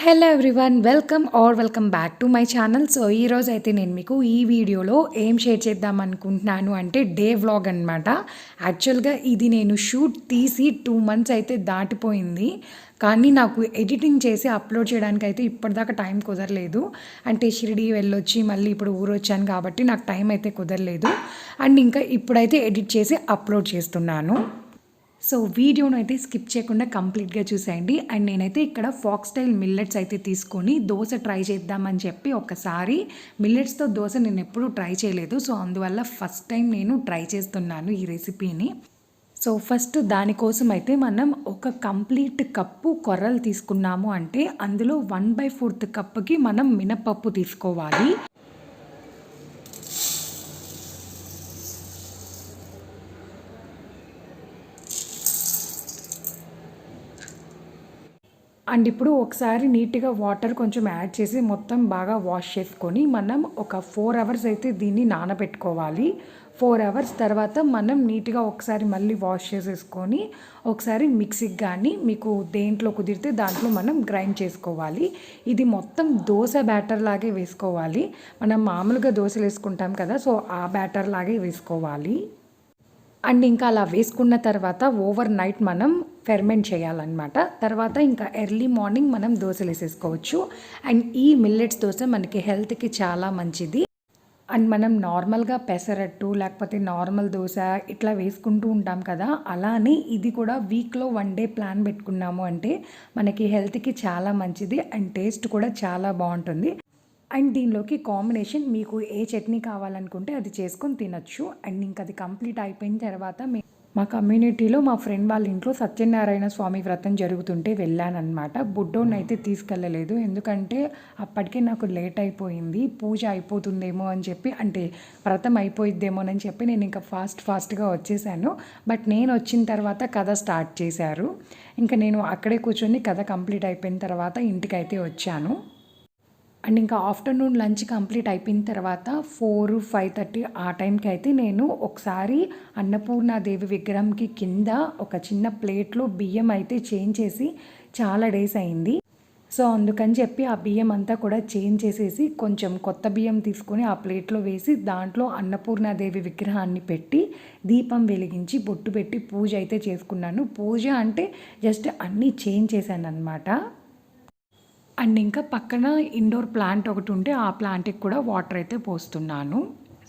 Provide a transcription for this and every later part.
Hello everyone welcome back to my channel. So ఈరోజు అయితే నేను మీకు ఈ వీడియోలో ఏం షేర్ చేద్దాం అనుకుంటున్నాను అంటే డే వ్లాగ్ అనమాట. యాక్చువల్గా ఇది నేను షూట్ తీసి 2 months అయితే దాటిపోయింది, కానీ నాకు ఎడిటింగ్ చేసి అప్లోడ్ చేయడానికి అయితే ఇప్పటిదాకా టైం కుదరలేదు. అంటే షిరిడి వెళ్ళొచ్చి మళ్ళీ ఇప్పుడు ఊరు వచ్చాను కాబట్టి నాకు టైం అయితే కుదరలేదు. అండ్ ఇంకా ఇప్పుడైతే ఎడిట్ చేసి అప్లోడ్ చేస్తున్నాను. సో వీడియోను అయితే స్కిప్ చేయకుండా కంప్లీట్గా చూసేయండి. అండ్ నేనైతే ఇక్కడ ఫాక్స్టైల్ మిల్లెట్స్ అయితే తీసుకొని దోశ ట్రై చేద్దామని చెప్పి ఒకసారి మిల్లెట్స్తో దోశ నేను ఎప్పుడూ ట్రై చేయలేదు. సో అందువల్ల ఫస్ట్ టైం నేను ట్రై చేస్తున్నాను ఈ రెసిపీని. సో ఫస్ట్ దానికోసం అయితే మనం ఒక కంప్లీట్ కప్పు కొర్రలు తీసుకున్నాము అంటే అందులో 1/4 కప్పుకి మనం మినపప్పు తీసుకోవాలి. అండ్ ఇప్పుడు ఒకసారి నీట్గా వాటర్ కొంచెం యాడ్ చేసి మొత్తం బాగా వాష్ చేసుకొని మనం ఒక 4 hours అయితే దీన్ని నానబెట్టుకోవాలి. 4 hours తర్వాత మనం నీట్గా ఒకసారి మళ్ళీ వాష్ చేసేసుకొని ఒకసారి మిక్సీకి కానీ మీకు దేంట్లో కుదిరితే దాంట్లో మనం గ్రైండ్ చేసుకోవాలి. ఇది మొత్తం దోశ బ్యాటర్ లాగే వేసుకోవాలి. మనం మామూలుగా దోశలు వేసుకుంటాం కదా, సో ఆ బ్యాటర్ లాగే వేసుకోవాలి. అండ్ ఇంకా అలా వేసుకున్న తర్వాత ఓవర్ నైట్ మనం ఫెర్మెంట్ చేయాలన్నమాట. తర్వాత ఇంకా ఎర్లీ మార్నింగ్ మనం దోశలు వేసేసుకోవచ్చు. అండ్ ఈ మిల్లెట్స్ దోశ మనకి హెల్త్కి చాలా మంచిది. అండ్ మనం నార్మల్గా పెసరట్టు లేకపోతే నార్మల్ దోశ ఇట్లా వేసుకుంటూ ఉంటాం కదా, అలానే ఇది కూడా వీక్లో 1 day ప్లాన్ పెట్టుకున్నాము అంటే మనకి హెల్త్కి చాలా మంచిది అండ్ టేస్ట్ కూడా చాలా బాగుంటుంది. అండ్ దీనిలోకి కాంబినేషన్ మీకు ఏ చట్నీ కావాలనుకుంటే అది చేసుకొని తినచ్చు. అండ్ ఇంకా అది కంప్లీట్ అయిపోయిన తర్వాత మా కమ్యూనిటీలో మా ఫ్రెండ్ వాళ్ళ ఇంట్లో సత్యనారాయణ స్వామి వ్రతం జరుగుతుంటే వెళ్ళానమాట. బుడ్డోని అయితే తీసుకెళ్ళలేదు, ఎందుకంటే అప్పటికే నాకు లేట్ అయిపోయింది. పూజ అయిపోతుందేమో అని చెప్పి, అంటే వ్రతం అయిపోయిద్దేమోనని చెప్పి నేను ఇంకా ఫాస్ట్గా వచ్చేసాను. బట్ నేను వచ్చిన తర్వాత కథ స్టార్ట్ చేశారు. ఇంకా నేను అక్కడే కూర్చొని కథ కంప్లీట్ అయిపోయిన తర్వాత ఇంటికైతే వచ్చాను. అండ్ ఇంకా ఆఫ్టర్నూన్ లంచ్ కంప్లీట్ అయిపోయిన తర్వాత 4-5:30 ఆ టైంకి అయితే నేను ఒకసారి అన్నపూర్ణాదేవి విగ్రహంకి కింద ఒక చిన్న ప్లేట్లో బియ్యం అయితే చేంజ్ చేసి చాలా డేస్ అయింది. సో అందుకని చెప్పి ఆ బియ్యం అంతా కూడా చేంజ్ చేసేసి కొంచెం కొత్త బియ్యం తీసుకొని ఆ ప్లేట్లో వేసి దాంట్లో అన్నపూర్ణాదేవి విగ్రహాన్ని పెట్టి దీపం వెలిగించి బొట్టు పెట్టి పూజ అయితే చేసుకున్నాను. పూజ అంటే జస్ట్ అన్నీ చేంజ్ చేశాను అనమాట. అండ్ ఇంకా పక్కన ఇండోర్ ప్లాంట్ ఒకటి ఉంటే ఆ ప్లాంట్కి కూడా వాటర్ అయితే పోస్తున్నాను.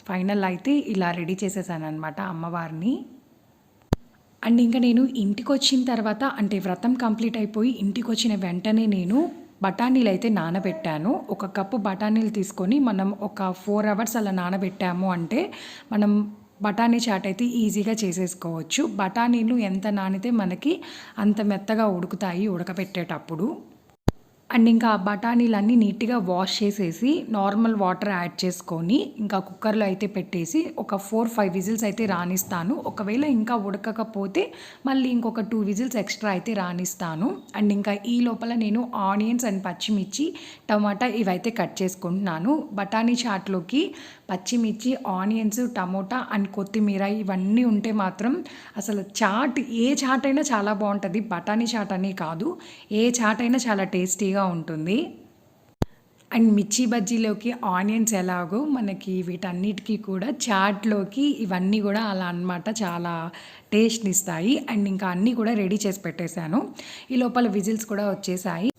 ఫైనల్ అయితే ఇలా రెడీ చేసేసాను అనమాట అమ్మవారిని. అండ్ ఇంకా నేను ఇంటికి వచ్చిన తర్వాత, అంటే వ్రతం కంప్లీట్ అయిపోయి ఇంటికి వచ్చిన వెంటనే నేను బఠానీలు అయితే నానబెట్టాను. 1 కప్పు బఠానీలు తీసుకొని మనం ఒక 4 hours అలా నానబెట్టాము అంటే మనం బఠానీ చాట్ అయితే ఈజీగా చేసేసుకోవచ్చు. బఠానీలు ఎంత నానితే మనకి అంత మెత్తగా ఉడుకుతాయి ఉడకబెట్టేటప్పుడు. అండ్ ఇంకా ఆ బఠానీలన్నీ నీట్గా వాష్ చేసేసి నార్మల్ వాటర్ యాడ్ చేసుకొని ఇంకా కుక్కర్లో అయితే పెట్టేసి ఒక 4-5 విజిల్స్ అయితే రానిస్తాను. ఒకవేళ ఇంకా ఉడకకపోతే మళ్ళీ ఇంకొక 2 విజిల్స్ ఎక్స్ట్రా అయితే రానిస్తాను. అండ్ ఇంకా ఈ లోపల నేను ఆనియన్స్ అండ్ పచ్చిమిర్చి, టమాటా ఇవైతే కట్ చేసుకుంటున్నాను. బఠానీ చాట్లోకి పచ్చిమిర్చి, ఆనియన్స్, టమోటా అండ్ కొత్తిమీర ఇవన్నీ ఉంటే మాత్రం అసలు ఏ చాట్ అయినా చాలా బాగుంటుంది. బఠానీ చాట్ అని కాదు, ఏ చాట్ అయినా చాలా టేస్టీగా ఉంటుంది. అండ్ మిర్చి బజ్జీలోకి ఆనియన్స్ ఎలాగో మనకి వీటన్నిటికీ కూడా చాట్లోకి ఇవన్నీ కూడా అలా అన్నమాట, చాలా టేస్ట్ని ఇస్తాయి. అండ్ ఇంకా అన్నీ కూడా రెడీ చేసి పెట్టేశాను. ఈ లోపల విజిల్స్ కూడా వచ్చేసాయి.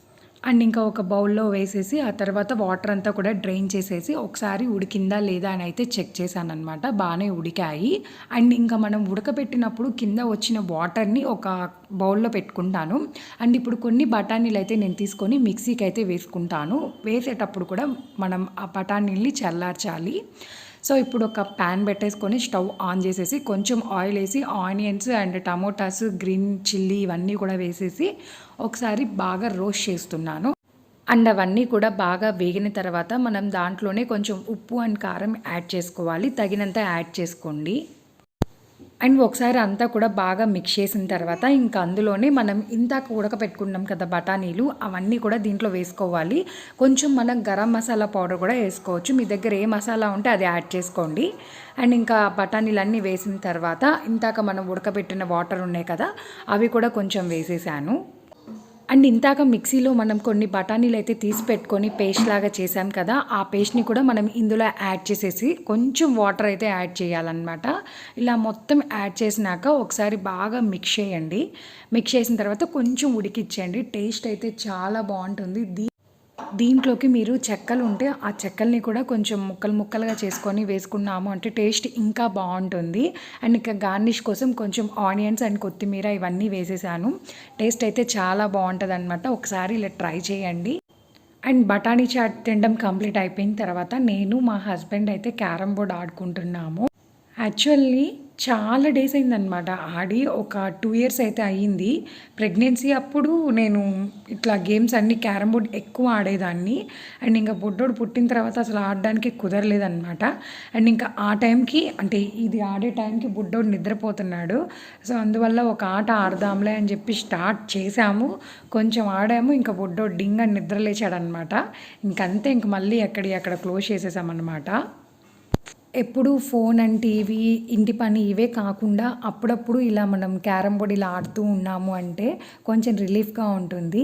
అండ్ ఇంకా ఒక బౌల్లో వేసేసి ఆ తర్వాత వాటర్ అంతా కూడా డ్రైన్ చేసేసి ఒకసారి ఉడికిందా లేదా అని అయితే చెక్ చేశాను అనమాట. బాగానే ఉడికాయి. అండ్ ఇంకా మనం ఉడకబెట్టినప్పుడు కింద వచ్చిన వాటర్ని ఒక బౌల్లో పెట్టుకుంటాను. అండ్ ఇప్పుడు కొన్ని బఠానీలు అయితే నేను తీసుకొని మిక్సీకి అయితే వేసుకుంటాను. వేసేటప్పుడు కూడా మనం ఆ బఠానీల్ని చల్లార్చాలి. సో ఇప్పుడు ఒక ప్యాన్ పెట్టేసుకొని స్టవ్ ఆన్ చేసేసి కొంచెం ఆయిల్ వేసి onions and tomatoes, green chilli ఇవన్నీ కూడా వేసేసి ఒకసారి బాగా రోస్ట్ చేస్తున్నాను. అండ్ అవన్నీ కూడా బాగా వేగిన తర్వాత మనం దాంట్లోనే కొంచెం ఉప్పు అండ్ కారం యాడ్ చేసుకోవాలి. తగినంత యాడ్ చేసుకోండి. అండ్ ఒకసారి అంతా కూడా బాగా మిక్స్ చేసిన తర్వాత ఇంకా అందులోనే మనం ఇందాక ఉడకపెట్టుకున్నాం కదా బఠానీలు, అవన్నీ కూడా దీంట్లో వేసుకోవాలి. కొంచెం మనం గరం మసాలా పౌడర్ కూడా వేసుకోవచ్చు. మీ దగ్గర ఏ మసాలా ఉంటే అది యాడ్ చేసుకోండి. అండ్ ఇంకా బఠానీలన్నీ వేసిన తర్వాత ఇందాక మనం ఉడకబెట్టిన వాటర్ ఉన్నాయి కదా, అవి కూడా కొంచెం వేసేసాను. అండ్ ఇందాక మిక్సీలో మనం కొన్ని బఠానీలు అయితే తీసి పెట్టుకొని పేస్ట్ లాగా చేసాం కదా, ఆ పేస్ట్ని కూడా మనం ఇందులో యాడ్ చేసేసి కొంచెం వాటర్ అయితే యాడ్ చేయాలన్నమాట. ఇలా మొత్తం యాడ్ చేసినాక ఒకసారి బాగా మిక్స్ చేయండి. మిక్స్ చేసిన తర్వాత కొంచెం ఉడికిచ్చేయండి. టేస్ట్ అయితే చాలా బాగుంటుంది. దీంట్లోకి మీరు చెక్కలు ఉంటే ఆ చెక్కల్ని కూడా కొంచెం ముక్కలు ముక్కలుగా చేసుకొని వేసుకున్నాము అంటే టేస్ట్ ఇంకా బాగుంటుంది. అండ్ ఇంకా గార్నిష్ కోసం కొంచెం ఆనియన్స్ అండ్ కొత్తిమీర ఇవన్నీ వేసేసాను. టేస్ట్ అయితే చాలా బాగుంటుంది అనమాట. ఒకసారి ఇలా ట్రై చేయండి. అండ్ బఠానీ చాట్ తినడం కంప్లీట్ అయిపోయిన తర్వాత నేను మా హస్బెండ్ అయితే క్యారమ్ బోర్డ్ ఆడుకుంటున్నాము. యాక్చువల్లీ చాలా డేస్ అయిందనమాట ఆడి. ఒక 2 ఇయర్స్ అయితే అయ్యింది. ప్రెగ్నెన్సీ అప్పుడు నేను ఇట్లా గేమ్స్ అన్నీ క్యారమ్ బోర్డ్ ఎక్కువ ఆడేదాన్ని. అండ్ ఇంకా బుడ్డోడు పుట్టిన తర్వాత అసలు ఆడడానికి కుదరలేదనమాట. అండ్ ఇంకా ఆ టైంకి అంటే ఇది ఆడే టైంకి బుడ్డోడు నిద్రపోతున్నాడు. సో అందువల్ల ఒక ఆట ఆడదాంలే అని చెప్పి స్టార్ట్ చేసాము. కొంచెం ఆడాము, ఇంకా బుడ్డోడు డింగ్ అని నిద్ర లేచాడనమాట. ఇంకంతే, ఇంక మళ్ళీ అక్కడ క్లోజ్ చేసేసామన్నమాట. ఎప్పుడు ఫోన్ అండ్ టీవీ, ఇంటి పని ఇవే కాకుండా అప్పుడప్పుడు ఇలా మనం క్యారమ్ బోర్డ్ ఇలా ఆడుతూ ఉన్నాము అంటే కొంచెం రిలీఫ్గా ఉంటుంది.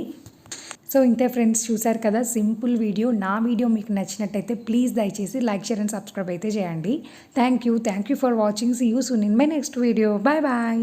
సో ఇంతే ఫ్రెండ్స్, చూసారు కదా సింపుల్ వీడియో. నా వీడియో మీకు నచ్చినట్టయితే ప్లీజ్ దయచేసి లైక్, షేర్ అండ్ సబ్స్క్రైబ్ అయితే చేయండి. Thank you for watching. See you soon in my next video. Bye bye.